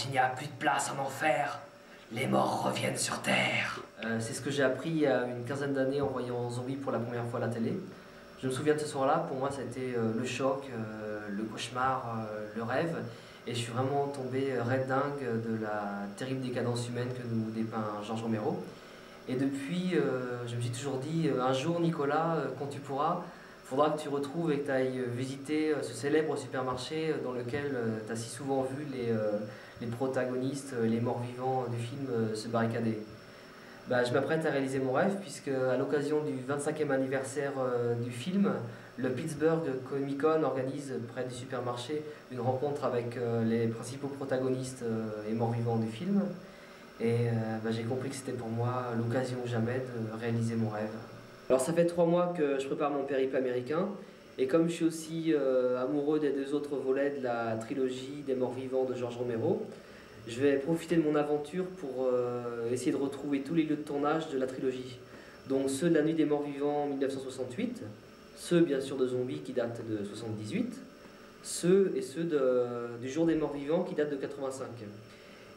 il n'y a plus de place en enfer, les morts reviennent sur Terre. C'est ce que j'ai appris il y a une quinzaine d'années en voyant Zombie pour la première fois à la télé. Je me souviens de ce soir-là, pour moi c'était le choc, le cauchemar, le rêve. Et je suis vraiment tombé red dingue de la terrible décadence humaine que nous dépeint Georges Romero. Et depuis, je me suis toujours dit, un jour Nicolas, quand tu pourras, il faudra que tu retrouves et que tu ailles visiter ce célèbre supermarché dans lequel tu as si souvent vu les protagonistes, les morts-vivants du film se barricader. Bah, je m'apprête à réaliser mon rêve puisque à l'occasion du 25e anniversaire du film, le Pittsburgh Comic Con organise près du supermarché une rencontre avec les principaux protagonistes et morts-vivants du film. Et bah, j'ai compris que c'était pour moi l'occasion jamais de réaliser mon rêve. Alors ça fait 3 mois que je prépare mon périple américain. Et comme je suis aussi amoureux des 2 autres volets de la trilogie des morts-vivants de Georges Romero, je vais profiter de mon aventure pour essayer de retrouver tous les lieux de tournage de la trilogie. Donc ceux de la Nuit des Morts-Vivants en 1968, ceux bien sûr de Zombie qui datent de 78, ceux du Jour des Morts-Vivants qui datent de 85.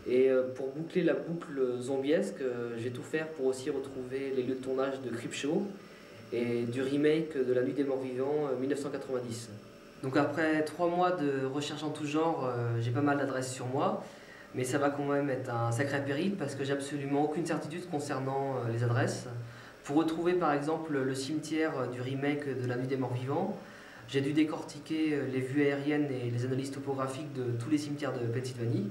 Et pour boucler la boucle zombiesque, je vais tout faire pour aussi retrouver les lieux de tournage de Creepshow et du remake de La Nuit des Morts-Vivants 1990. Donc après 3 mois de recherche en tout genre, j'ai pas mal d'adresses sur moi, mais ça va quand même être un sacré périple parce que j'ai absolument aucune certitude concernant les adresses. Pour retrouver par exemple le cimetière du remake de La Nuit des Morts-Vivants, j'ai dû décortiquer les vues aériennes et les analyses topographiques de tous les cimetières de Pennsylvanie.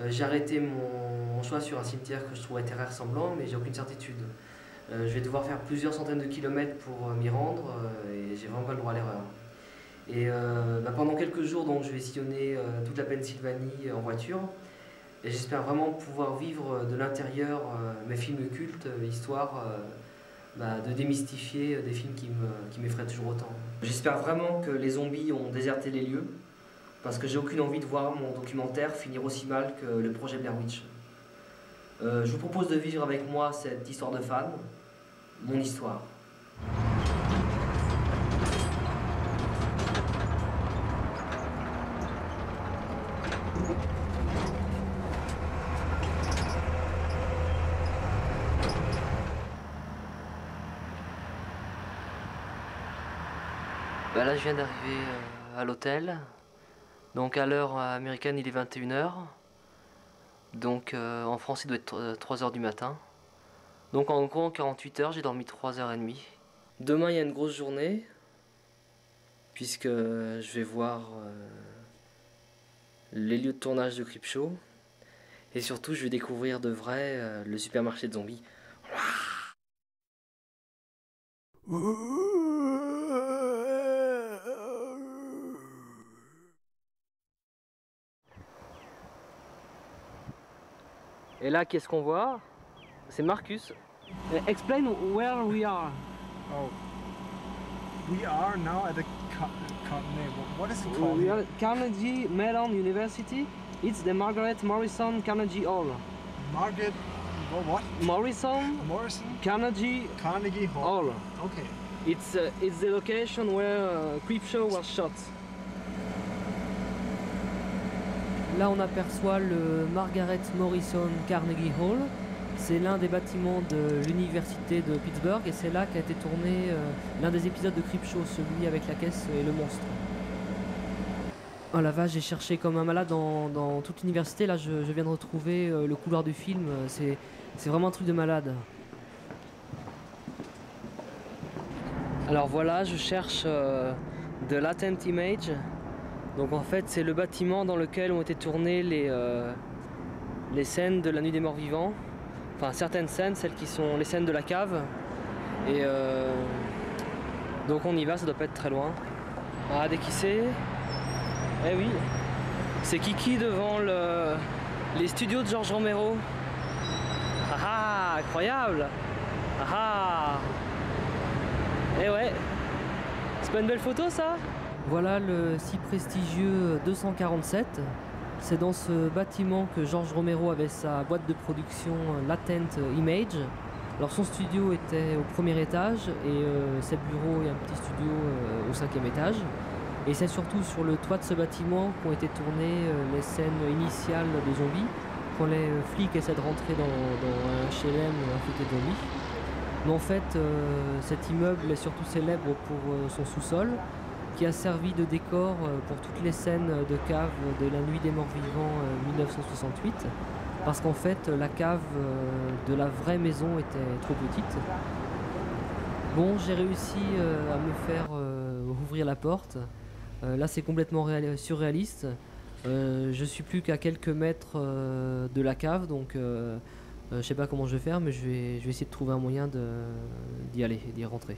J'ai arrêté mon choix sur un cimetière que je trouvais très ressemblant, mais j'ai aucune certitude. Je vais devoir faire plusieurs centaines de kilomètres pour m'y rendre et j'ai vraiment pas le droit à l'erreur. Et pendant quelques jours, donc, je vais sillonner toute la Pennsylvanie en voiture. Et j'espère vraiment pouvoir vivre de l'intérieur mes films cultes, histoire de démystifier des films qui m'effraient toujours autant. J'espère vraiment que les zombies ont déserté les lieux, parce que j'ai aucune envie de voir mon documentaire finir aussi mal que le projet Blair Witch. Je vous propose de vivre avec moi cette histoire de fan, mon histoire. Là je viens d'arriver à l'hôtel. Donc à l'heure américaine il est 21h. Donc en France il doit être 3h du matin. Donc en gros en 48 heures j'ai dormi 3h30. Demain il y a une grosse journée. Puisque je vais voir les lieux de tournage de Creepshow. Et surtout je vais découvrir de vrai le supermarché de zombies. Et là, qu'est-ce qu'on voit? C'est Marcus. Explain where we are. Oh, we are now at the what is it called? We are at Carnegie Mellon University. It's the Margaret Morrison Carnegie Hall. Margaret, what? Morrison Carnegie Hall. Hall. Okay. It's the location where Creepshow was shot. Là, on aperçoit le Margaret Morrison Carnegie Hall. C'est l'un des bâtiments de l'université de Pittsburgh et c'est là qu'a été tourné l'un des épisodes de Creepshow, celui avec la caisse et le monstre. Oh la vache, j'ai cherché comme un malade dans toute l'université. Là, je viens de retrouver le couloir du film. C'est vraiment un truc de malade. Alors voilà, je cherche The Latent Image. Donc en fait c'est le bâtiment dans lequel ont été tournées les scènes de La Nuit des Morts-Vivants. Enfin certaines scènes, celles qui sont les scènes de la cave. Et donc on y va, ça doit pas être très loin. Regardez qui c'est. Eh oui, c'est Kiki devant les studios de Georges Romero. Ah ah, incroyable. Ah ah. Eh ouais, c'est pas une belle photo ça? Voilà le si prestigieux 247. C'est dans ce bâtiment que Georges Romero avait sa boîte de production Latent Image. Alors son studio était au 1er étage et ses bureaux et un petit studio au 5e étage. Et c'est surtout sur le toit de ce bâtiment qu'ont été tournées les scènes initiales de zombies, quand les flics essaient de rentrer dans un HLM infecté de zombies. Mais en fait, cet immeuble est surtout célèbre pour son sous-sol, qui a servi de décor pour toutes les scènes de cave de la Nuit des Morts Vivants 1968, parce qu'en fait, la cave de la vraie maison était trop petite. Bon, j'ai réussi à me faire ouvrir la porte. Là, c'est complètement surréaliste. Je suis plus qu'à quelques mètres de la cave, donc je sais pas comment je vais faire, mais je vais essayer de trouver un moyen d'y aller et d'y rentrer.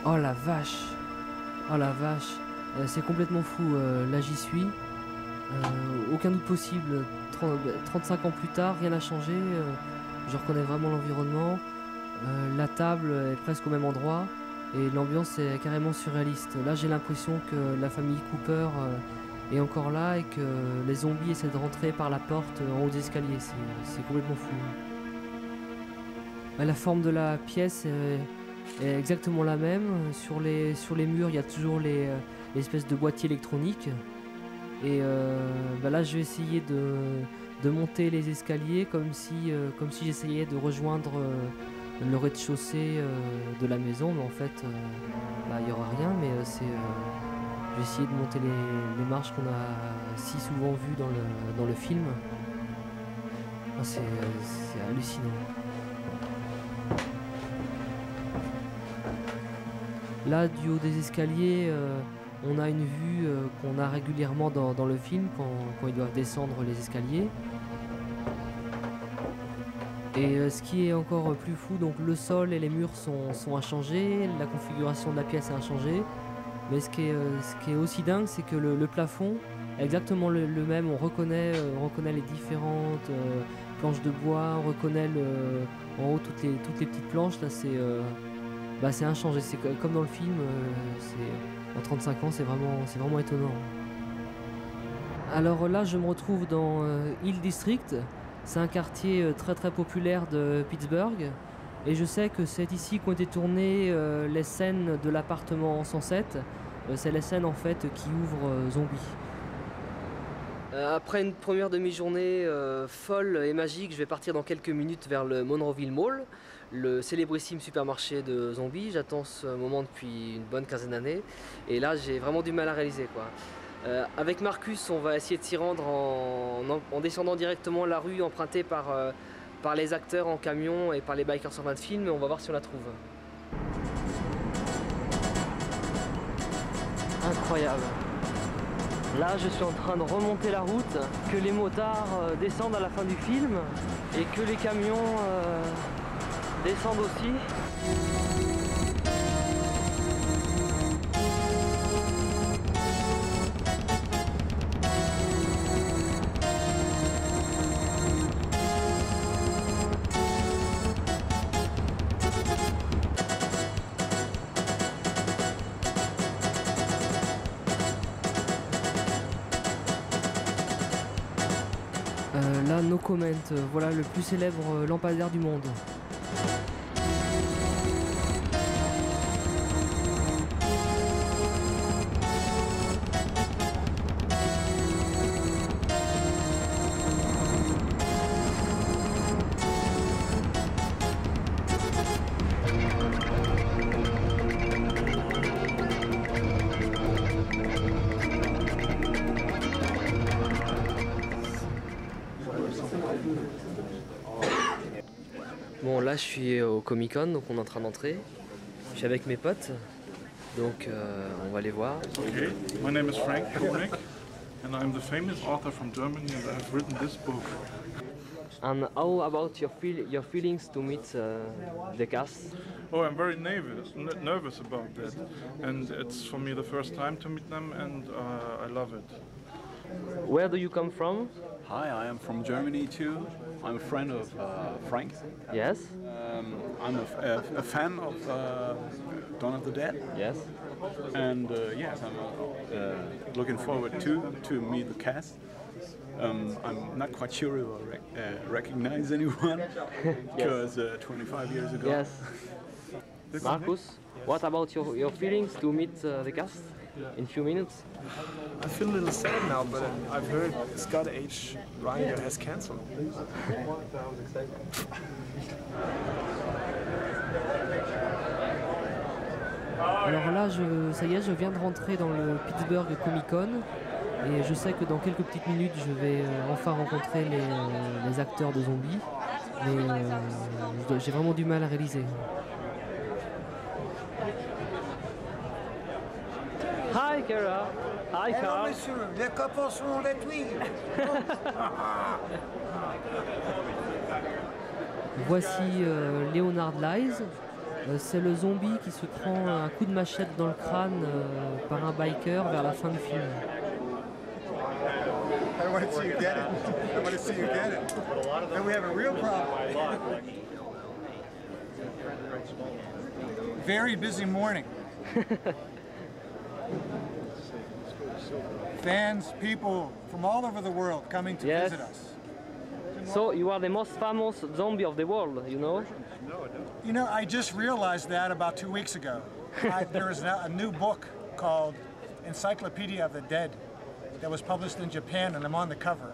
Oh la vache! Oh la vache! C'est complètement fou, là j'y suis. Aucun doute possible, 35 ans plus tard, rien n'a changé. Je reconnais vraiment l'environnement. La table est presque au même endroit et l'ambiance est carrément surréaliste. Là j'ai l'impression que la famille Cooper est encore là et que les zombies essaient de rentrer par la porte en haut des escaliers. C'est complètement fou. La forme de la pièce est exactement la même. Sur les murs, il y a toujours les espèces de boîtiers électroniques. Et là, je vais essayer de monter les escaliers comme si j'essayais de rejoindre le rez-de-chaussée de la maison. Mais en fait, il n'y aura rien. Mais je vais essayer de monter les marches qu'on a si souvent vues dans le film. C'est hallucinant. Là, du haut des escaliers, on a une vue qu'on a régulièrement dans le film quand ils doivent descendre les escaliers. Et ce qui est encore plus fou, donc le sol et les murs sont inchangés, la configuration de la pièce est inchangée. Mais ce qui est aussi dingue, c'est que le plafond est exactement le même. On reconnaît les différentes planches de bois, on reconnaît en haut toutes les petites planches. Là, c'est inchangé. C'est comme dans le film. En 35 ans, c'est vraiment étonnant. Alors là, je me retrouve dans Hill District. C'est un quartier très très populaire de Pittsburgh. Et je sais que c'est ici qu'ont été tournées les scènes de l'appartement 107. C'est les scènes en fait qui ouvrent Zombie. Après une première demi-journée folle et magique, je vais partir dans quelques minutes vers le Monroeville Mall, le célébrissime supermarché de Zombie. J'attends ce moment depuis une bonne quinzaine d'années et là j'ai vraiment du mal à réaliser, quoi. Avec Marcus, on va essayer de s'y rendre en descendant directement la rue empruntée par les acteurs en camion et par les bikers en fin de film, et on va voir si on la trouve. Incroyable. Là, je suis en train de remonter la route, que les motards descendent à la fin du film et que les camions descendent aussi. Là, no comment, voilà le plus célèbre lampadaire du monde. Bon, là je suis au Comic Con, donc on est en train d'entrer. Je suis avec mes potes, donc on va les voir. Okay, my name is Frank Koenig, and I'm the famous author from Germany, and I've written this book. And how about your feelings to meet the cast? Oh, I'm very nervous about that, and it's for me the first time to meet them, and I love it. Where do you come from? Hi, I am from Germany too. I'm a friend of Frank. Yes. I'm a fan of Dawn of the Dead. Yes. And yes, I'm looking forward to meet the cast. I'm not quite sure if I recognize anyone because 25 years ago. Yes. Marcus, what about your feelings to meet the cast in few minutes? I feel a little sad now, but I've heard Scott H. Reiniger has cancelled. Alors là, ça y est, je viens de rentrer dans le Pittsburgh Comic Con et je sais que dans quelques petites minutes, je vais enfin rencontrer les acteurs de zombies, mais j'ai vraiment du mal à réaliser. Hi Kara. Hi Hello, Carl. monsieur, les copains sont les tuiles. Voici Leonard Lies. C'est le zombie qui se prend un coup de machette dans le crâne par un biker vers la fin du film. I want to see you get it. I want to see you get it. And we have a real problem. Very busy morning. Fans, people from all over the world coming to Yes. visit us. So you are the most famous zombie of the world, you know? You know, I just realized that about 2 weeks ago. There is now a new book called Encyclopedia of the Dead that was published in Japan, and I'm on the cover.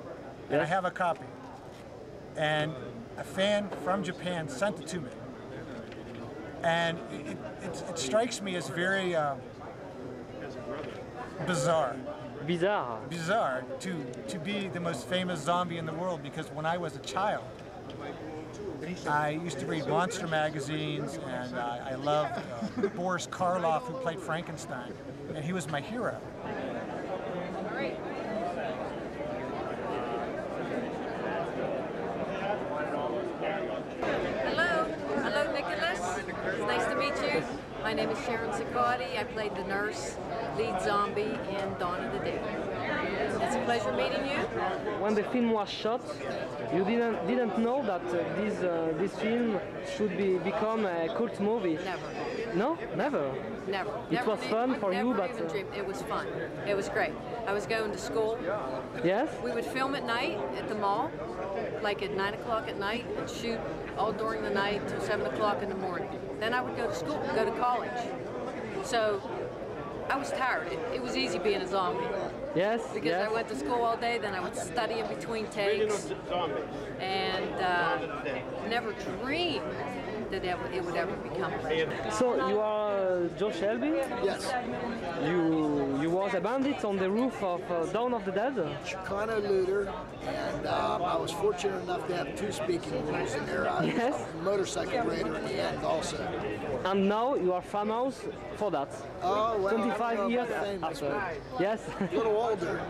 And I Yes. have a copy. And a fan from Japan sent it to me. And it strikes me as very bizarre to be the most famous zombie in the world, because when I was a child, I used to read monster magazines, and I loved Boris Karloff, who played Frankenstein, and he was my hero. Hello Nicholas. It's nice to meet you. My name is Sharon Siccardi. I played the nurse, lead zombie in Dawn of the Dead. It's a pleasure meeting you. When the film was shot, you didn't know that this film should become a cult movie. Never. No, never. Never. It was fun for you, but Even dreamed. It was fun. It was great. I was going to school. yes. We would film at night at the mall, like at 9 o'clock at night, and shoot all during the night till 7 o'clock in the morning. Then I would go to school, go to college. So I was tired. It was easy being a zombie. Yes. Because yes. I went to school all day, then I would study in between takes, and never dreamed that it would ever become a legend. So you are Joe Shelby? Yes, You was a bandit on the roof of Dawn of the Dead? Chicano looter, and I was fortunate enough to have 2 speaking roles in there. I Yes. was a motorcycle raider in the end also. And now you are famous for that. Oh, well, 25 I don't know years about famous, after. but Yes. a little older.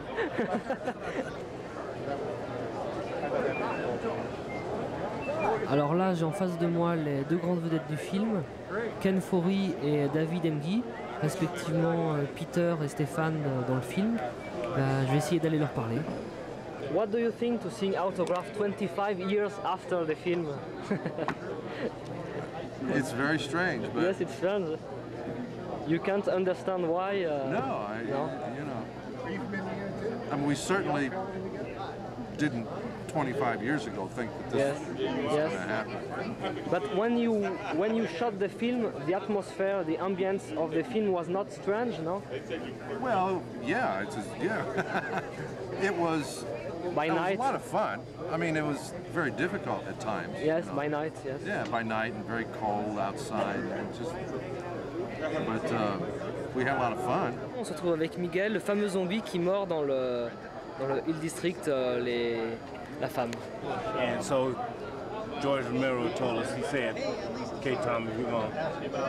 Alors là, j'ai en face de moi les deux grandes vedettes du film, Ken Foree et David Emge, respectivement Peter et Stéphane dans le film. Je vais essayer d'aller leur parler. What do you think to seeing Autograph 25 years after the film? It's very strange, but Yes, it's strange. You can't understand why. no, you know, I mean, we certainly didn't 25 years ago think that this Yes, was yes. going to happen. But when you shot the film, the atmosphere, the ambience of the film was not strange, no? Well, yeah, it was. By It was night. a lot of fun. I mean, it was very difficult at times. Yes, you know. by night, yes. Yeah, by night and very cold outside. And just, but we had a lot of fun. On se retrouve avec Miguel, le fameux zombie qui mord dans le Hill District la femme. And so George Romero told us, he said, okay, Tommy,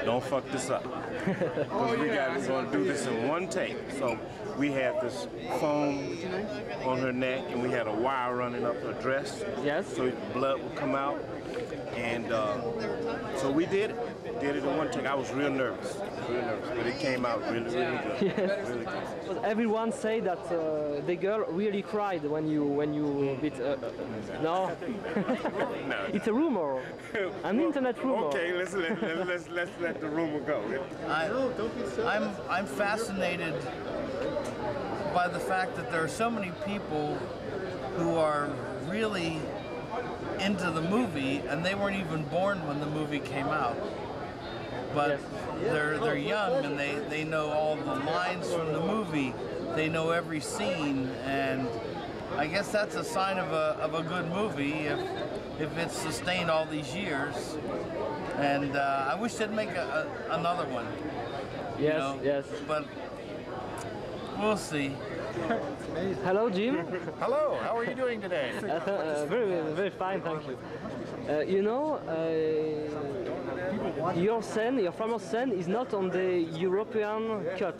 don't fuck this up. Because we're going to do this in one take. So we had this foam on her neck, and we had a wire running up her dress. Yes. So blood would come out. And so we did it. did it in one take. I was real nervous, but it came out really, really good. Yes. Really good. But everyone say that the girl really cried when you bit. No, No. it's a rumor, an internet rumor. Okay, let's let the rumor go. I'm fascinated by the fact that there are so many people who are really into the movie, and they weren't even born when the movie came out. But they're young, and they know all the lines from the movie. They know every scene, and I guess that's a sign of a good movie if it's sustained all these years. And I wish they'd make another one. Yes, you know? yes. But we'll see. Hello, Jim. Hello. How are you doing today? Very, very fine, thank you. You know, your former scene is not on the European cut.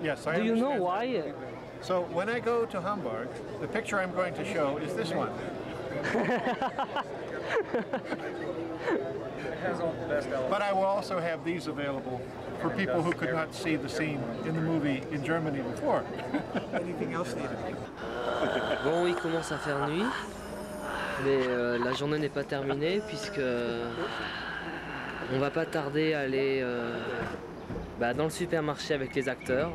Yes, I Do you know understand why? that. So when I go to Hamburg, the picture I'm going to show is this one. But I will also have these available for people who could not see the scene in the movie in Germany before. Anything else needed? Bon, il commence à faire nuit, mais la journée n'est pas terminée puisque on va pas tarder à aller dans le supermarché avec les acteurs.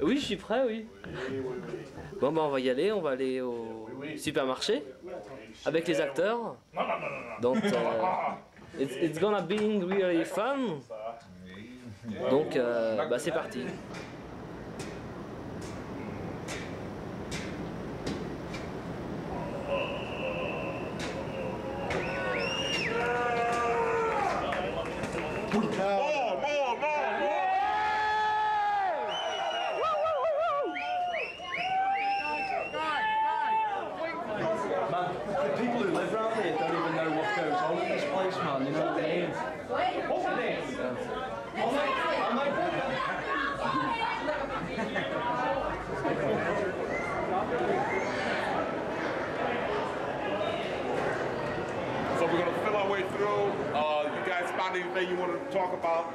Oui, je suis prêt, oui. Bon, on va y aller, on va aller au supermarché avec les acteurs. Donc, it's gonna be really fun. Donc, c'est parti. So we're going to fill our way through. You guys spot anything you want to talk about?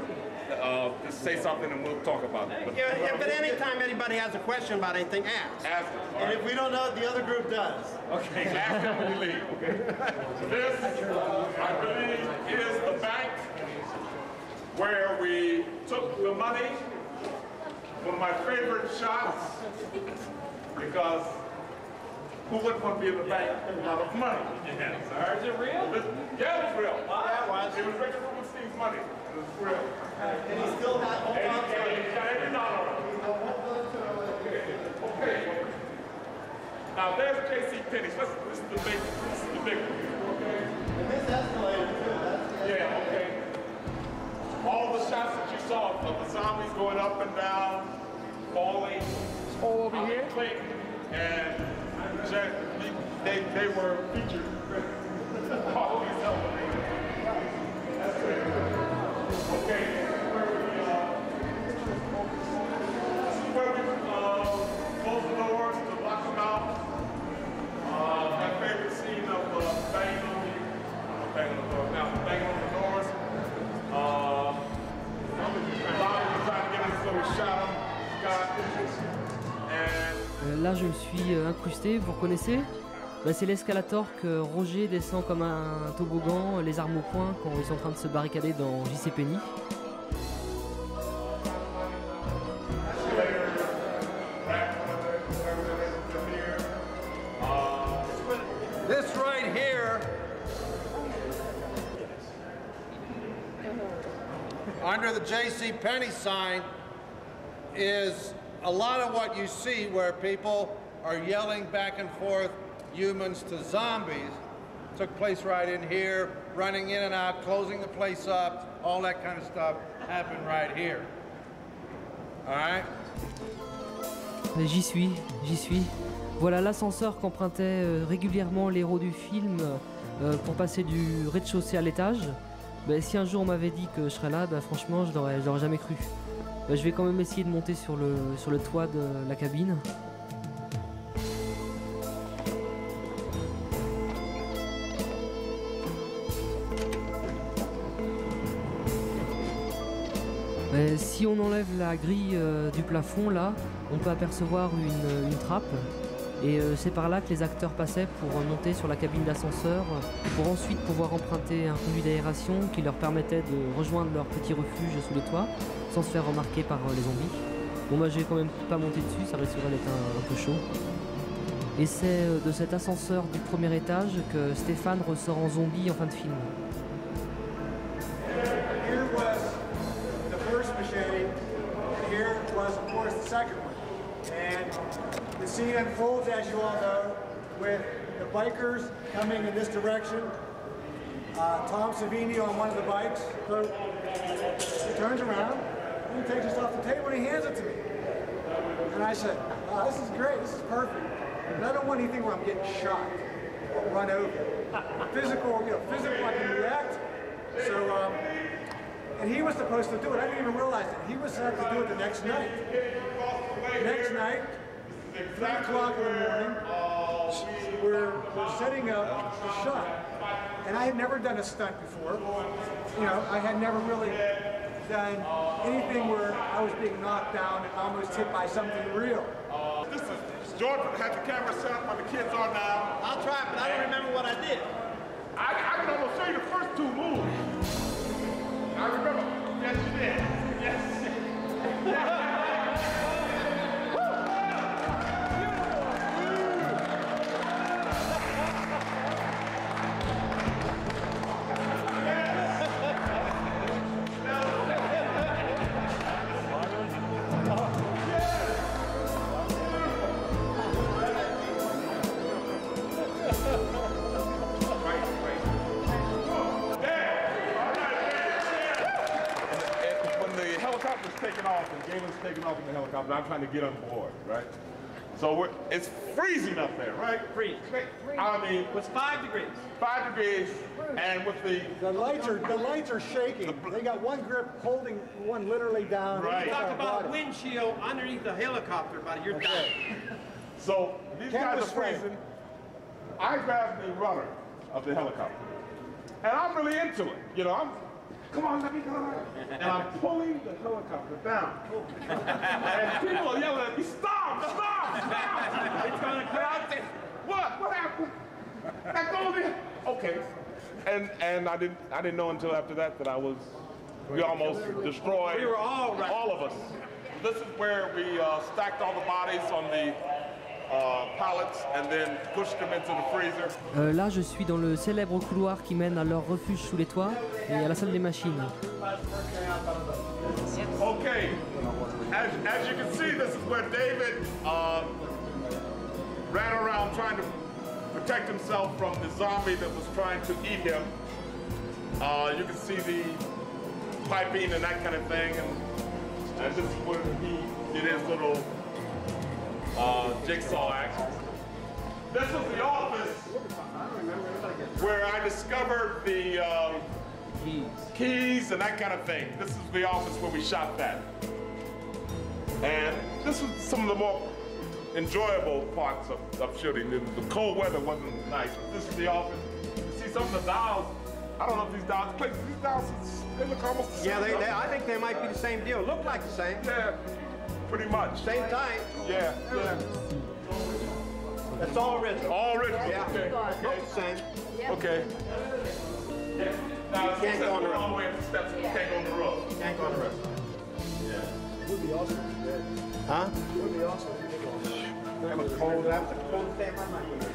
Just say something and we'll talk about it. If at any time anybody has a question about anything, ask. Ask them. And if we don't know it, the other group does. Okay, ask them when we leave, okay? This, I believe, is the bank where we took the money. One of my favorite shots, because who wouldn't want to be in the bank with a lot of money? Is it real? Yeah, it was real. Yeah, it was. It was Richard Rubenstein's money. It was real. And he still had all every dollar. Okay. Now there's J.C. Penney's. This is the big one. This is the big one. Okay. And this escalator too. Yeah, okay. All the shots that you saw of the zombies going up and down, falling, all over here, and they were featured. All these elements. That's great. Okay. Where we close the doors to lock them out. My favorite scene of banging on the door. Now banging on the doors. Là je me suis incrusté, vous reconnaissez? C'est l'escalator que Roger descend comme un toboggan, les armes au poing quand ils sont en train de se barricader dans J.C. Penney. This right here, under the J.C. Penney sign, is a lot of what you see where people are yelling back and forth, humans to zombies. Took place right in here, running in and out, closing the place up, all that kind of stuff happened right here. All right? J'y suis. Voilà l'ascenseur qu'empruntait régulièrement l'héros du film pour passer du rez-de-chaussée à l'étage. Si un jour on m'avait dit que je serais là, franchement je l'aurais jamais cru. Je vais quand même essayer de monter sur le toit de la cabine. Si on enlève la grille du plafond, là, on peut apercevoir une trappe. Et c'est par là que les acteurs passaient pour monter sur la cabine d'ascenseur, pour ensuite pouvoir emprunter un conduit d'aération qui leur permettait de rejoindre leur petit refuge sous les toits, sans se faire remarquer par les zombies. Bon, moi, j'ai quand même pas monté dessus, ça risquerait d'être un peu chaud. Et c'est de cet ascenseur du premier étage que Stéphane ressort en zombie en fin de film. Here was the first machete, and here was, of course, the second one. And the scene unfolds, as you all know, with the bikers coming in this direction. Tom Savini on one of the bikes. So he turns around and he takes this off the table and he hands it to me. And I said, oh, this is great, this is perfect. But I don't want anything where I'm getting shot or run over. Physical, physical I can react. So, and he was supposed to do it. I didn't even realize it. He was supposed to do it the next night. Next night, 3 o'clock in the morning, we're setting up the shot. And I had never done a stunt before. I had never really done anything where I was being knocked down and almost hit by something real. This is George had the camera set up when the kids are now. I'll try, but I don't remember what I did. I can almost show you the first 2 moves. I remember. Yes, you did. Yes. Taking off in the helicopter, I'm trying to get on board, right? So it's freezing up there, right? Freeze. I mean, it's 5 degrees. 5 degrees, and with the lights are shaking. They got one grip holding one literally down. Right. Talk about a windshield underneath the helicopter, buddy. You're done. So these guys are freezing. I grab the rudder of the helicopter, and I'm really into it. Come on, let me go. And I'm pulling the helicopter down. And people are yelling at me, stop! It's gonna crash. What happened? That goes in. Okay. And I didn't know until after that we almost destroyed. We were all of us. This is where we stacked all the bodies on the pallets and then pushed them into the freezer. Là, je suis dans le célèbre couloir qui mène à leur refuge sous les toits et à la salle des machines. Okay, as you can see, this is where David ran around trying to protect himself from the zombie that was trying to eat him. You can see the piping and that kind of thing, and this is where he did his little jigsaw act. This was the office where I discovered the keys and that kind of thing. This is the office where we shot that. And this was some of the more enjoyable parts of shooting. The cold weather wasn't nice. This is the office. You see some of the dials. I don't know if these dials, they look almost the same. Yeah, I think they might be the same deal. Look like the same. Yeah. Pretty much. Same time. Yeah. That's all original. All original. Yeah. Okay. Look the same. Okay. Now, you can't go on the all road. the way up the steps, you can't go on the road. Can't go on the road. Yeah. It would be awesome if you did. Huh? It would be awesome if you did. That was cold. That was the coldest day of my life.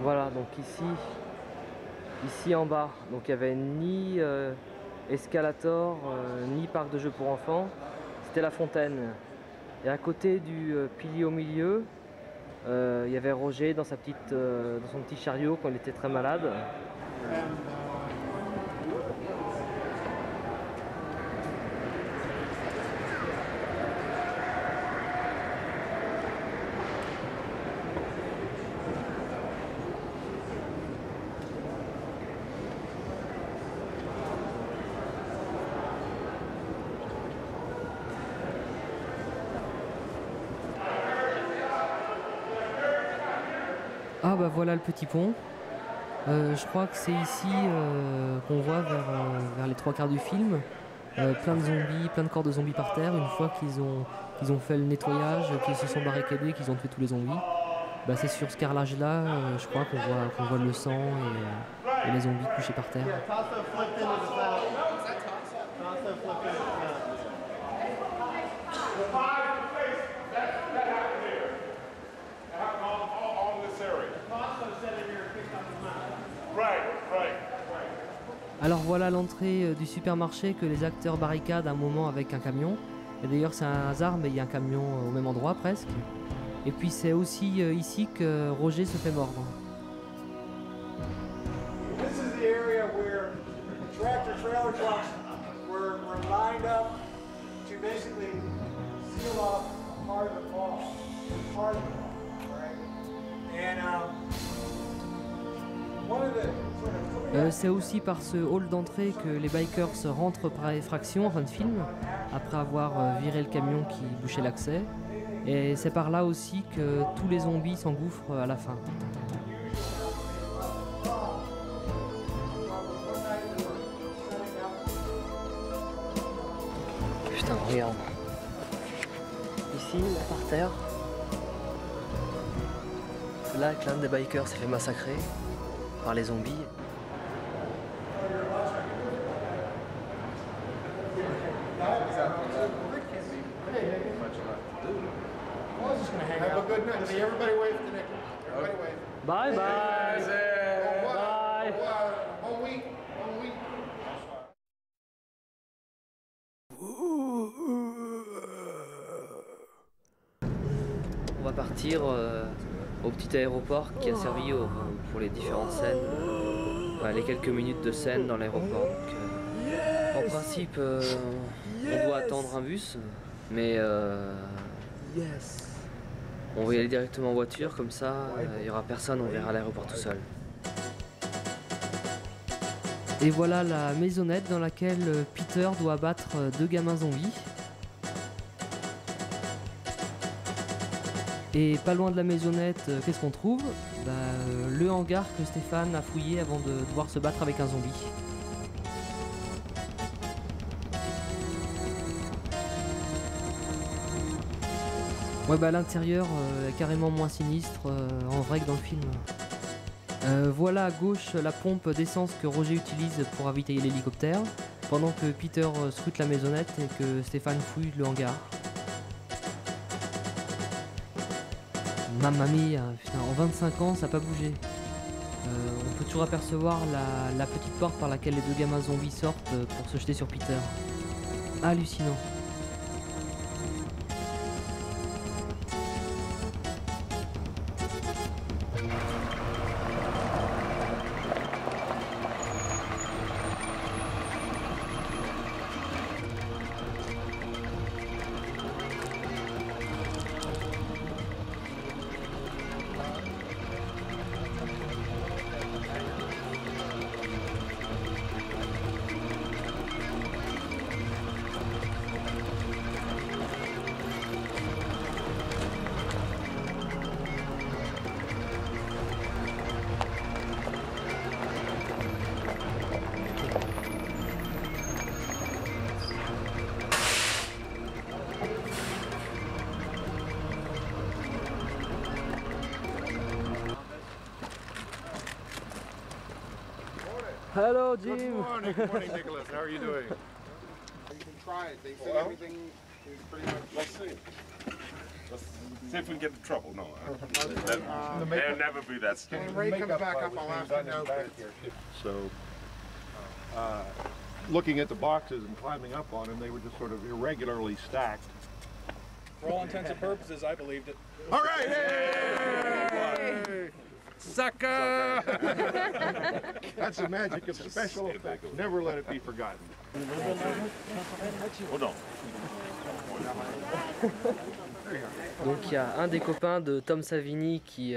Voilà, donc ici en bas, donc il n'y avait ni escalator, ni parc de jeux pour enfants, c'était la fontaine. Et à côté du pilier au milieu, il y avait Roger dans son petit chariot quand il était très malade. Ah bah voilà le petit pont. Je crois que c'est ici qu'on voit vers les 3/4 du film. Plein de zombies, plein de corps de zombies par terre. Une fois qu'ils ont fait le nettoyage, qu'ils se sont barricadés, qu'ils ont tué tous les zombies. Bah c'est sur ce carrelage-là, je crois qu'on voit le sang et les zombies couchés par terre. Alors voilà l'entrée du supermarché que les acteurs barricadent un moment avec un camion. Et d'ailleurs c'est un hasard, mais il y a un camion au même endroit presque. Et puis c'est aussi ici que Roger se fait mordre. This is the area where tractor trailer trucks were lined up to basically seal off part of the mall. Part of the mall, right? And one of the c'est aussi par ce hall d'entrée que les bikers rentrent par effraction en fin de film, après avoir viré le camion qui bouchait l'accès. Et c'est par là aussi que tous les zombies s'engouffrent à la fin. Putain, regarde. Ici, là par terre, là que l'un des bikers s'est fait massacrer par les zombies. have a good night. See everybody wave to Nicky. Everybody wave. Bye bye. Bye. Bon week. Bon week. On va partir au petit aéroport qui a servi pour les différentes scènes, les quelques minutes de scène dans l'aéroport. En principe, on doit attendre un bus, mais on va y aller directement en voiture, comme ça il n'y aura personne, on verra l'aéroport tout seul. Et voilà la maisonnette dans laquelle Peter doit abattre 2 gamins zombies. Et pas loin de la maisonnette, qu'est-ce qu'on trouve? Le hangar que Stéphane a fouillé avant de devoir se battre avec un zombie. Ouais, l'intérieur est carrément moins sinistre en vrai que dans le film. Voilà à gauche la pompe d'essence que Roger utilise pour ravitailler l'hélicoptère, pendant que Peter scrute la maisonnette et que Stéphane fouille le hangar. Mamma mia, putain, en 25 ans ça n'a pas bougé. On peut toujours apercevoir la petite porte par laquelle les 2 gamins zombies sortent pour se jeter sur Peter. Hallucinant. Hello, Jim. Good morning, Nicholas. How are you doing? You can try it. They say everything is pretty much. Let's see. Let's see if we can get in trouble. No, they'll never be that stupid. When Ray comes back up, I'll ask him no. So, looking at the boxes and climbing up on them, they were just sort of irregularly stacked. For all intents and purposes, I believed it. All right! Hey! Sucker! That's the magic of special effects. Never let it be forgotten. Hold on. Donc il y a un des copains de Tom Savini qui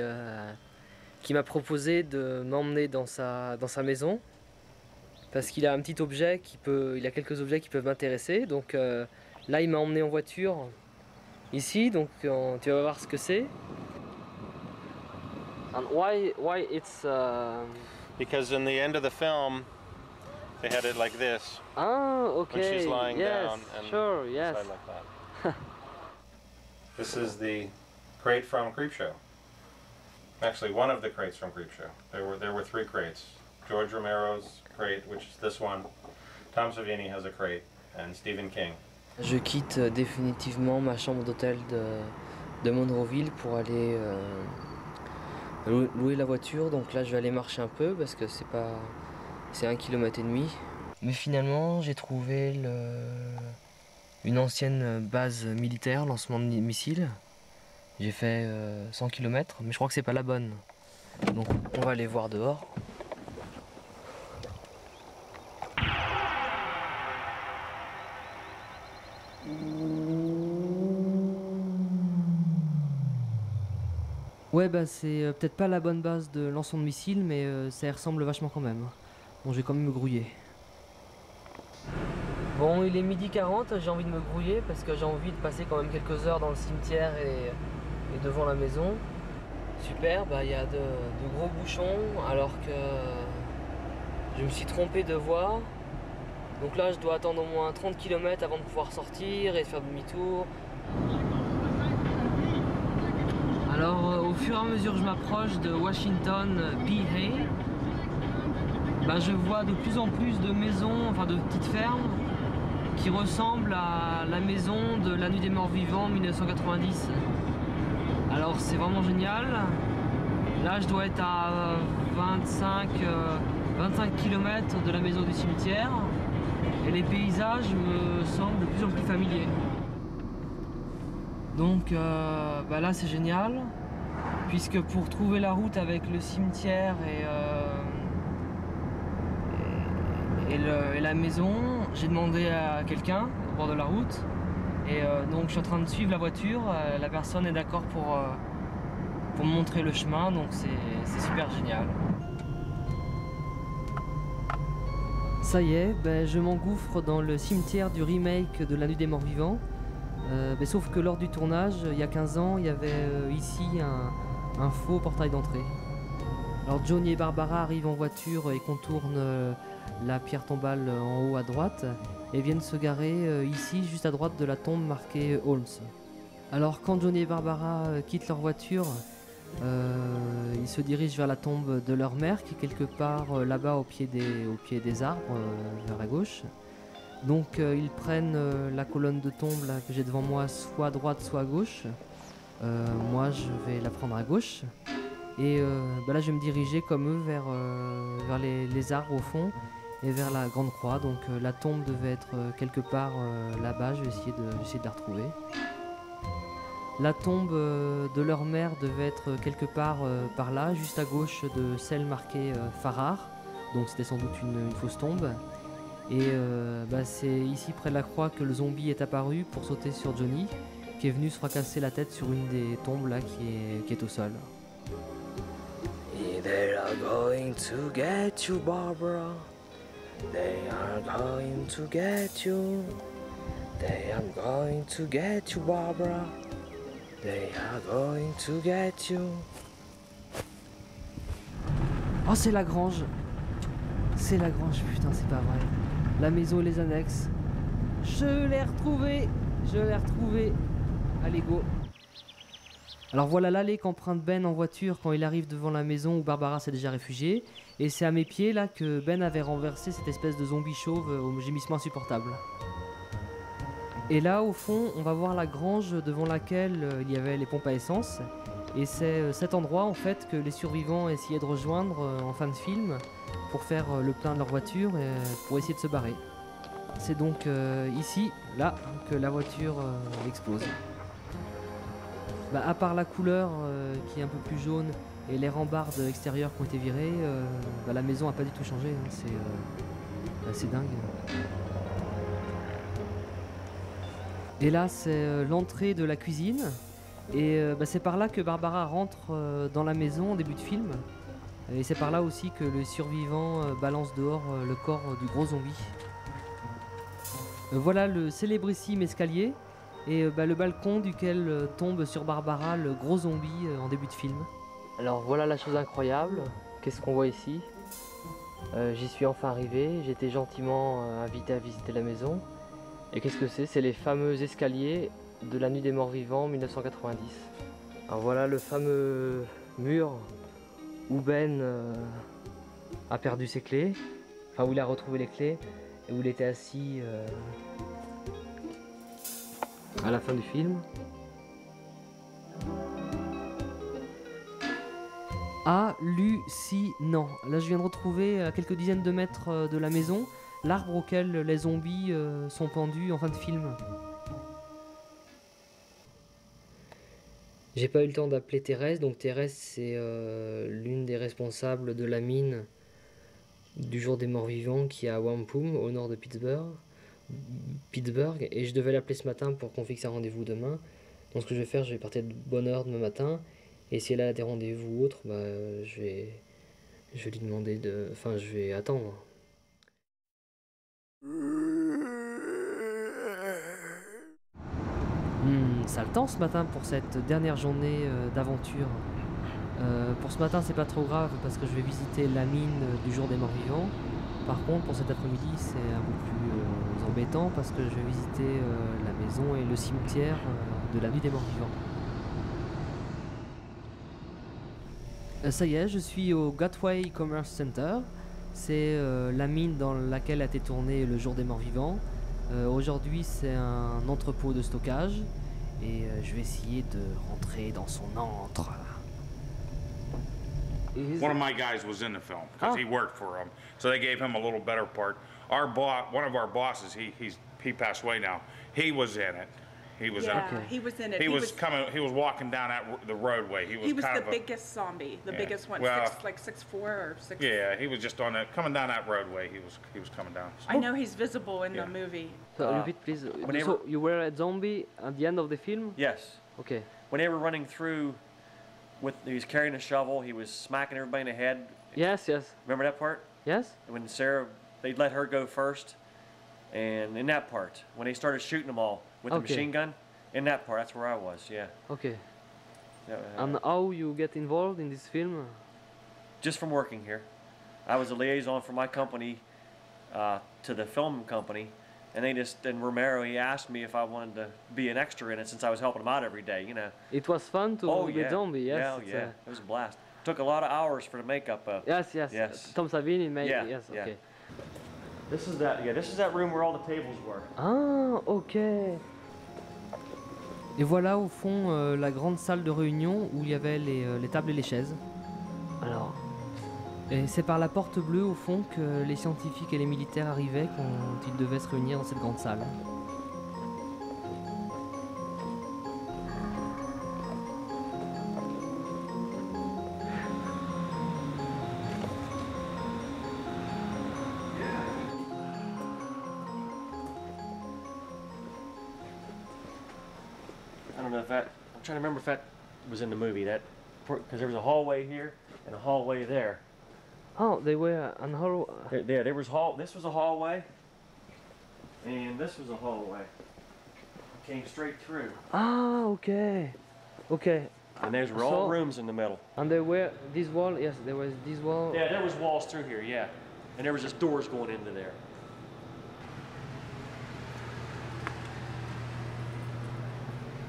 m'a proposé de m'emmener dans sa maison parce qu'il a un petit objet il a quelques objets qui peuvent m'intéresser. Donc là il m'a emmené en voiture ici, donc tu vas voir ce que c'est. And why it's... Because in the end of the film, they had it like this. Ah, okay. When she's lying down and sure, yes. side like that. This is the crate from Creepshow. Actually, one of the crates from Creepshow. There were 3 crates. George Romero's crate, which is this one. Tom Savini has a crate, and Stephen King. Je quitte définitivement ma chambre d'hôtel de Monroeville pour aller louer la voiture. Donc là, je vais aller marcher un peu parce que c'est 1,5 km. Mais finalement, j'ai trouvé une ancienne base militaire, lancement de missiles. J'ai fait 100 km, mais je crois que c'est pas la bonne. Donc on va aller voir dehors. Ouais, bah c'est peut-être pas la bonne base de lancement de missiles, mais ça y ressemble vachement quand même. Bon, je vais quand même me grouiller. Bon, il est 12h40, j'ai envie de me grouiller parce que j'ai envie de passer quand même quelques heures dans le cimetière et devant la maison. Super, bah il y a de gros bouchons alors que je me suis trompé de voie. Donc là, je dois attendre au moins 30 km avant de pouvoir sortir et faire demi-tour. Alors, au fur et à mesure que je m'approche de Washington P. Hay, bah, je vois de plus en plus de maisons, enfin de petites fermes, qui ressemblent à la maison de La Nuit des Morts Vivants 1990. Alors c'est vraiment génial. Là, je dois être à 25 km de la maison du cimetière et les paysages me semblent de plus en plus familiers. Donc bah là c'est génial, puisque pour trouver la route avec le cimetière et la maison, j'ai demandé à quelqu'un au bord de la route, et donc je suis en train de suivre la voiture, la personne est d'accord pour me montrer le chemin, donc c'est super génial. Ça y est, ben, je m'engouffre dans le cimetière du remake de La Nuit des Morts Vivants. Mais sauf que lors du tournage, il y a 15 ans, il y avait ici un faux portail d'entrée. Alors Johnny et Barbara arrivent en voiture et contournent la pierre tombale en haut à droite et viennent se garer ici, juste à droite de la tombe marquée Holmes. Alors quand Johnny et Barbara quittent leur voiture, ils se dirigent vers la tombe de leur mère qui est quelque part là-bas au pied des arbres, vers la gauche. Donc ils prennent la colonne de tombe là, que j'ai devant moi, soit à droite soit à gauche. Moi je vais la prendre à gauche. Et bah là je vais me diriger comme eux vers les arbres au fond et vers la grande croix. Donc la tombe devait être quelque part là-bas, je vais essayer de la retrouver. La tombe de leur mère devait être quelque part par là, juste à gauche de celle marquée Farrar. Donc c'était sans doute une fausse tombe. Et bah c'est ici près de la croix que le zombie est apparu pour sauter sur Johnny, qui est venu se fracasser la tête sur une des tombes là qui est au sol. They are going to get you, Barbara. They are going to get you. They are going to get you, Barbara. They are going to get you. Oh, c'est la grange. C'est la grange, putain, c'est pas vrai. La maison et les annexes. Je l'ai retrouvé. Je l'ai retrouvé. Allez, go. Alors voilà l'allée qu'emprunte Ben en voiture quand il arrive devant la maison où Barbara s'est déjà réfugiée. Et c'est à mes pieds là que Ben avait renversé cette espèce de zombie chauve au gémissement insupportable. Et là au fond on va voir la grange devant laquelle il y avait les pompes à essence. Et c'est cet endroit en fait que les survivants essayaient de rejoindre en fin de film pour faire le plein de leur voiture et pour essayer de se barrer. C'est donc ici, là, que la voiture explose. Bah, à part la couleur qui est un peu plus jaune et les rambardes extérieures qui ont été virées, bah, la maison n'a pas du tout changé, hein. C'est dingue. Et là c'est l'entrée de la cuisine et bah, c'est par là que Barbara rentre dans la maison en début de film et c'est par là aussi que le survivant balance dehors le corps du gros zombie. Voilà le célébrissime escalier et bah, le balcon duquel tombe sur Barbara le gros zombie en début de film. Alors voilà la chose incroyable, qu'est-ce qu'on voit ici? J'y suis enfin arrivé, j'ai été gentiment invité à visiter la maison. Et qu'est-ce que c'est? C'est les fameux escaliers de la Nuit des Morts Vivants 1990. Alors voilà le fameux mur où Ben a perdu ses clés, enfin où il a retrouvé les clés et où il était assis à la fin du film. Hallucinant. Là je viens de retrouver à quelques dizaines de mètres de la maison l'arbre auquel les zombies sont pendus en fin de film. J'ai pas eu le temps d'appeler Thérèse, donc Thérèse c'est l'une des responsables de la mine du jour des morts vivants qui est à Wampum au nord de Pittsburgh, et je devais l'appeler ce matin pour qu'on fixe un rendez-vous demain. Donc ce que je vais faire, je vais partir de bonne heure demain matin. Et si elle a des rendez-vous ou autres, bah, je vais lui demander de... Enfin, je vais attendre. Ça le temps ce matin pour cette dernière journée d'aventure. Pour ce matin, c'est pas trop grave parce que je vais visiter la mine du jour des morts vivants. Par contre, pour cet après-midi, c'est un peu plus embêtant parce que je vais visiter la maison et le cimetière de la nuit des morts vivants. Ça y est, je suis au Gateway Commerce Center. C'est la mine dans laquelle a été tourné le jour des morts vivants. Aujourd'hui, c'est un entrepôt de stockage et je vais essayer de rentrer dans son antre. One of my guys was in the film because he worked for them, so they gave him a little better part. Our boss, one of our bosses, he passed away now. He was in it. He was in it. He was in it. He was coming. He was walking down the roadway. He was kind the of biggest zombie, the biggest one, well, 6'4" or 6. Yeah, he was just on that coming down that roadway. He was coming down. I know he's visible in the movie. So repeat, please. So you were a zombie at the end of the film? Yes. Okay. When they were running through, he was carrying a shovel. He was smacking everybody in the head. Yes, yes. Remember that part? Yes. When Sarah, they let her go first, and in that part, when they started shooting them all with the machine gun, in that part, that's where I was. Yeah. Okay. Yeah, and how you get involved in this film? Just from working here. I was a liaison for my company to the film company, and Romero, he asked me if I wanted to be an extra in it since I was helping him out every day, you know. It was fun to be zombie, yes. Yeah, yeah, it was a blast. Took a lot of hours for the makeup. Yes. Tom Savini made it, yes, yeah. okay. This is that room where all the tables were. Ah, ok. Et voilà au fond la grande salle de réunion où il y avait les tables et les chaises. Alors, et c'est par la porte bleue au fond que les scientifiques et les militaires arrivaient quand ils devaient se réunir dans cette grande salle. I'm trying to remember if that was in the movie, because there was a hallway here and a hallway there. Oh, they were on hallway. There was this was a hallway, and this was a hallway. Came straight through. Ah, okay. Okay. And there were all rooms in the middle. And there were this wall, yes, there was this wall. Yeah, there was walls through here, yeah. And there was just doors going into there.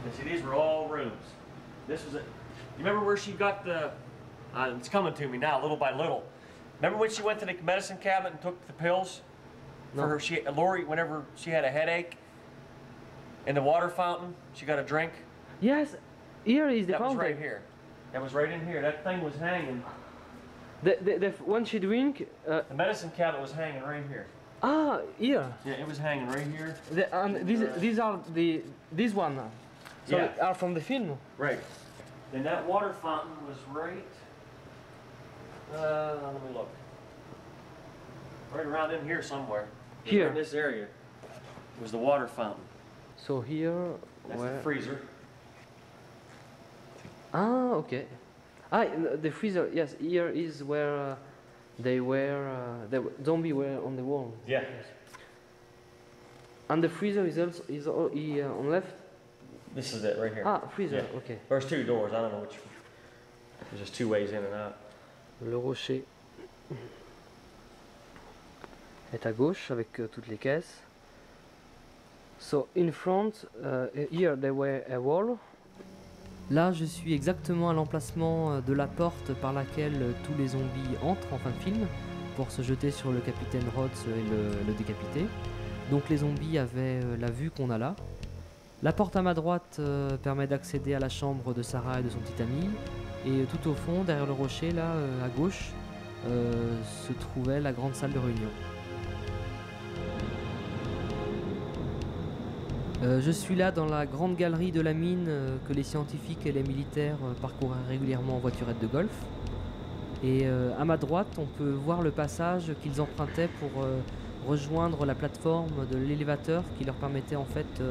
And see, these were all rooms. This was it. You remember where she got the, it's coming to me now, little by little. Remember when she went to the medicine cabinet and took the pills? No. For her, Lori, whenever she had a headache, in the water fountain, she got a drink? Yes, here is the fountain. That was right here. That was right in here. That thing was hanging. When she drink... the medicine cabinet was hanging right here. Ah, here. Yeah, it was hanging right here. And these are this one. So yeah. Are from the film. Right. And that water fountain was right. Let me look. Right around in here somewhere. Here. In this area was the water fountain. So here. That's the freezer. Ah, okay. Ah, the freezer. Yes, here is where they were. The zombie were on the wall. Yeah. And the freezer is also on left. This is it right here. Ah, freezer. Yeah. Okay. There's two doors. I don't know which. There's just 2 ways in and out. Le rocher est à gauche avec toutes les caisses. So in front, here there were a wall. Là, je suis exactement à l'emplacement de la porte par laquelle tous les zombies entrent en fin de film pour se jeter sur le capitaine Rhodes et le décapiter. Donc les zombies avaient la vue qu'on a là. La porte à ma droite permet d'accéder à la chambre de Sarah et de son petit ami. Et tout au fond, derrière le rocher, là, à gauche, se trouvait la grande salle de réunion. Je suis là dans la grande galerie de la mine que les scientifiques et les militaires parcouraient régulièrement en voiturette de golf. Et à ma droite, on peut voir le passage qu'ils empruntaient pour rejoindre la plateforme de l'élévateur qui leur permettait en fait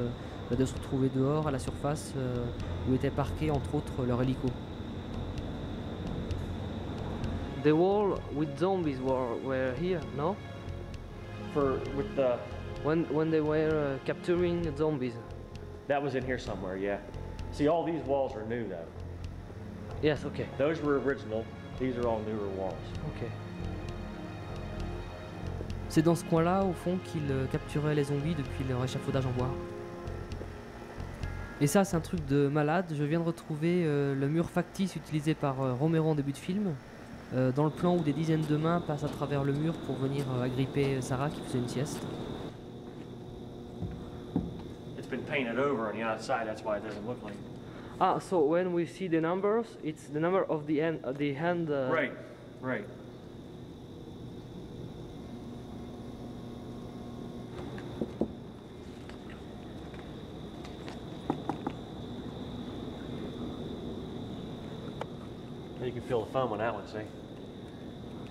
de se retrouver dehors à la surface où était parqué entre autres leur hélico. The wall with zombies were here, no? With the... When they were capturing zombies. That was in here somewhere, yeah. See, all these walls are new though. Yes, okay. Those were original. These are all newer walls. Ok. C'est dans ce coin-là, au fond, qu'ils capturaient les zombies depuis leur échafaudage en bois. Et ça, c'est un truc de malade. Je viens de retrouver le mur factice utilisé par Romero en début de film. Dans le plan où des dizaines de mains passent à travers le mur pour venir agripper Sarah qui faisait une sieste. It's been painted over on the outside, that's why it doesn't look like. Ah, so when we see the numbers, it's the number of the hand. Right, right. You can feel the foam on that one, see?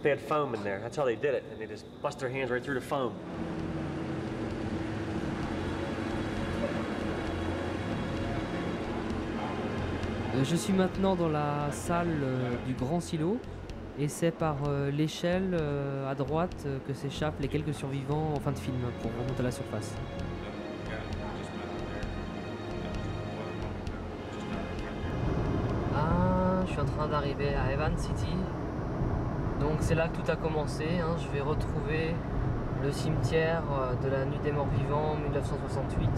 They had foam in there. That's how they did it, and they just bust their hands right through the foam. Je suis maintenant dans la salle du grand silo et c'est par l'échelle à droite que s'échappent les quelques survivants en fin de film pour remonter à la surface. Ah, je suis en train d'arriver à Evans City. Donc c'est là que tout a commencé, hein. Je vais retrouver le cimetière de la Nuit des Morts Vivants 1968. Donc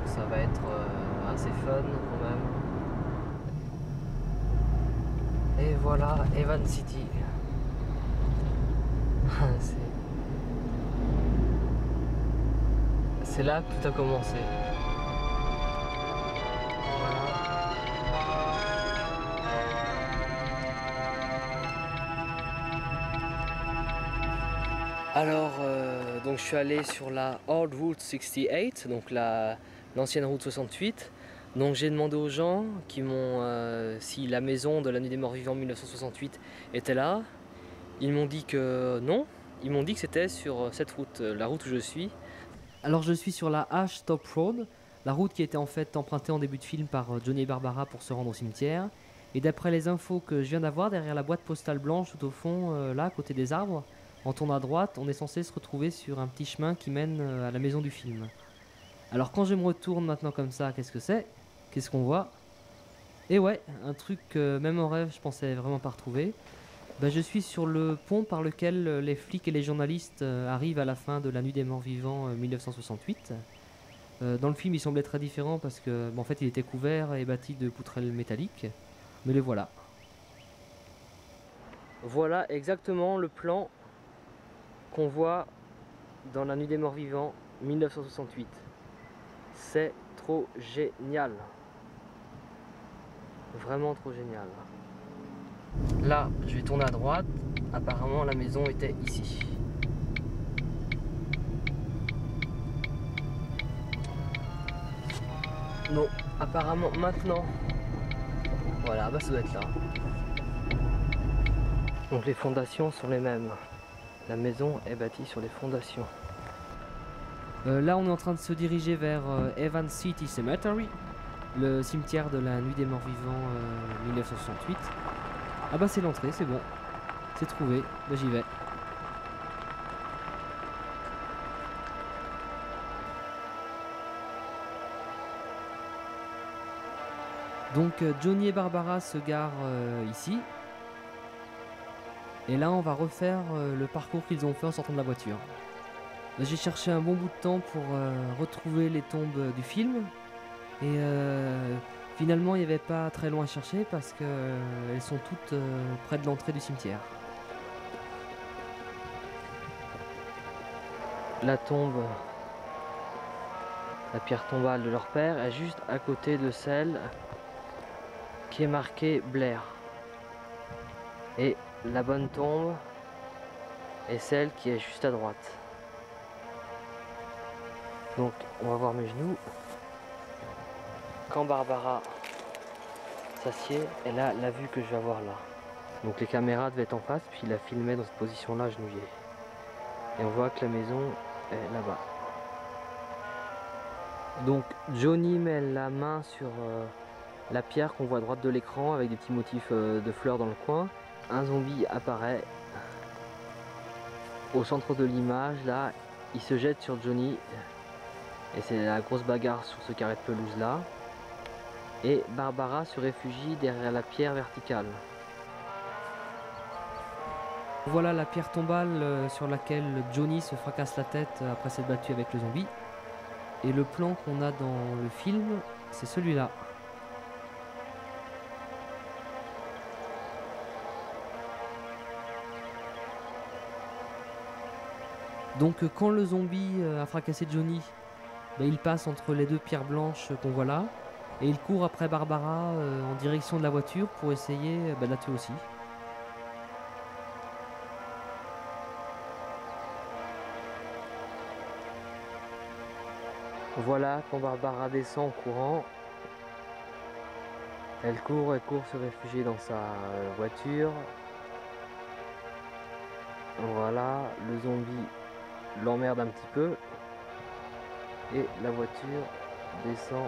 ça va être assez fun quand même. Et voilà Evans City. C'est là que tout a commencé. Alors, donc je suis allé sur la Old Route 68, donc l'ancienne route 68. Donc j'ai demandé aux gens qui m'ont si la maison de la Nuit des Morts Vivants 1968 était là. Ils m'ont dit que non, ils m'ont dit que c'était sur cette route, la route où je suis. Alors je suis sur la Ash Top Road, la route qui était en fait empruntée en début de film par Johnny et Barbara pour se rendre au cimetière. Et d'après les infos que je viens d'avoir, derrière la boîte postale blanche tout au fond, là, à côté des arbres, en tournant à droite, on est censé se retrouver sur un petit chemin qui mène à la maison du film. Alors quand je me retourne maintenant comme ça, qu'est-ce que c'est? Qu'est-ce qu'on voit? Et ouais, un truc que même en rêve je pensais vraiment pas retrouver. Ben, je suis sur le pont par lequel les flics et les journalistes arrivent à la fin de la Nuit des Morts Vivants 1968. Dans le film il semblait très différent parce que en fait il était couvert et bâti de poutrelles métalliques. Mais les voilà. Voilà exactement le plan qu'on voit dans la Nuit des Morts Vivants 1968. C'est trop génial. Vraiment trop génial. Là, je vais tourner à droite. Apparemment, la maison était ici. Non, apparemment maintenant. Voilà, bah ça doit être là. Donc les fondations sont les mêmes. La maison est bâtie sur les fondations. Là, on est en train de se diriger vers Evans City Cemetery, le cimetière de la Nuit des Morts Vivants 1968. Ah bah c'est l'entrée, c'est bon. C'est trouvé, bah j'y vais. Donc Johnny et Barbara se garent ici. Et là on va refaire le parcours qu'ils ont fait en sortant de la voiture. J'ai cherché un bon bout de temps pour retrouver les tombes du film. Et finalement il n'y avait pas très loin à chercher parce qu'elles sont toutes près de l'entrée du cimetière. La tombe, la pierre tombale de leur père est juste à côté de celle qui est marquée Blair. Et la bonne tombe est celle qui est juste à droite. Donc on va voir mes genoux. Quand Barbara s'assied, elle a la vue que je vais avoir là. Donc les caméras devaient être en face, puis il a filmé dans cette position-là, agenouillé. Et on voit que la maison est là-bas. Donc Johnny met la main sur la pierre qu'on voit à droite de l'écran avec des petits motifs de fleurs dans le coin. Un zombie apparaît au centre de l'image, là, il se jette sur Johnny. Et c'est la grosse bagarre sur ce carré de pelouse là. Et Barbara se réfugie derrière la pierre verticale. Voilà la pierre tombale sur laquelle Johnny se fracasse la tête après s'être battu avec le zombie. Et le plan qu'on a dans le film, c'est celui-là. Donc quand le zombie a fracassé Johnny, il passe entre les deux pierres blanches qu'on voit là. Et il court après Barbara en direction de la voiture pour essayer de la tuer aussi. Voilà quand Barbara descend en courant. Elle court se réfugier dans sa voiture. Voilà, le zombie l'emmerde un petit peu. Et la voiture descend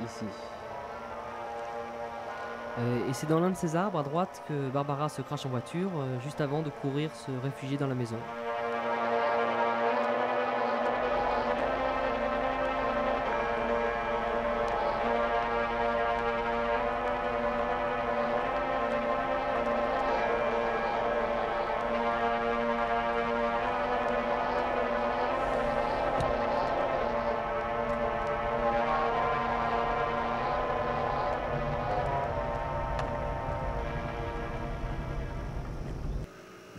ici. Et c'est dans l'un de ces arbres à droite que Barbara se crache en voiture, juste avant de courir se réfugier dans la maison.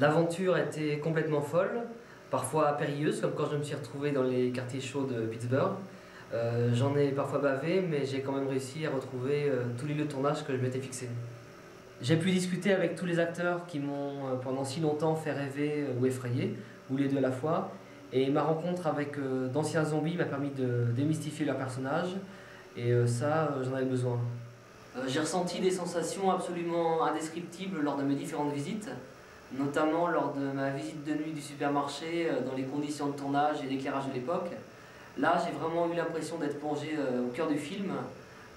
L'aventure était complètement folle, parfois périlleuse, comme quand je me suis retrouvé dans les quartiers chauds de Pittsburgh. J'en ai parfois bavé, mais j'ai quand même réussi à retrouver tous les lieux de tournage que je m'étais fixé. J'ai pu discuter avec tous les acteurs qui m'ont pendant si longtemps fait rêver ou effrayer, ou les deux à la fois. Et ma rencontre avec d'anciens zombies m'a permis de démystifier leurs personnages, et ça, j'en avais besoin. J'ai ressenti des sensations absolument indescriptibles lors de mes différentes visites, notamment lors de ma visite de nuit du supermarché, dans les conditions de tournage et d'éclairage de l'époque. Là, j'ai vraiment eu l'impression d'être plongé au cœur du film,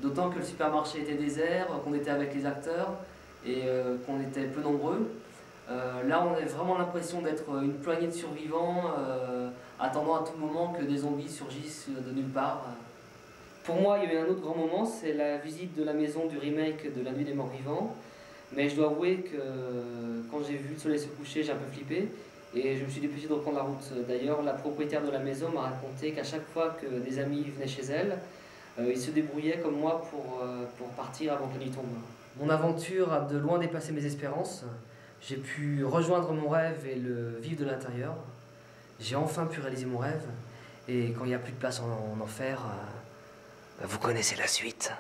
d'autant que le supermarché était désert, qu'on était avec les acteurs et qu'on était peu nombreux. Là, on a vraiment l'impression d'être une poignée de survivants, attendant à tout moment que des zombies surgissent de nulle part. Pour moi, il y a eu un autre grand moment, c'est la visite de la maison du remake de La Nuit des Morts Vivants. Mais je dois avouer que quand j'ai vu le soleil se coucher, j'ai un peu flippé et je me suis dépêché de reprendre la route. D'ailleurs, la propriétaire de la maison m'a raconté qu'à chaque fois que des amis venaient chez elle, ils se débrouillaient comme moi pour partir avant que la nuit tombe. Mon aventure a de loin dépassé mes espérances. J'ai pu rejoindre mon rêve et le vivre de l'intérieur. J'ai enfin pu réaliser mon rêve. Et quand il n'y a plus de place en enfer, vous connaissez la suite.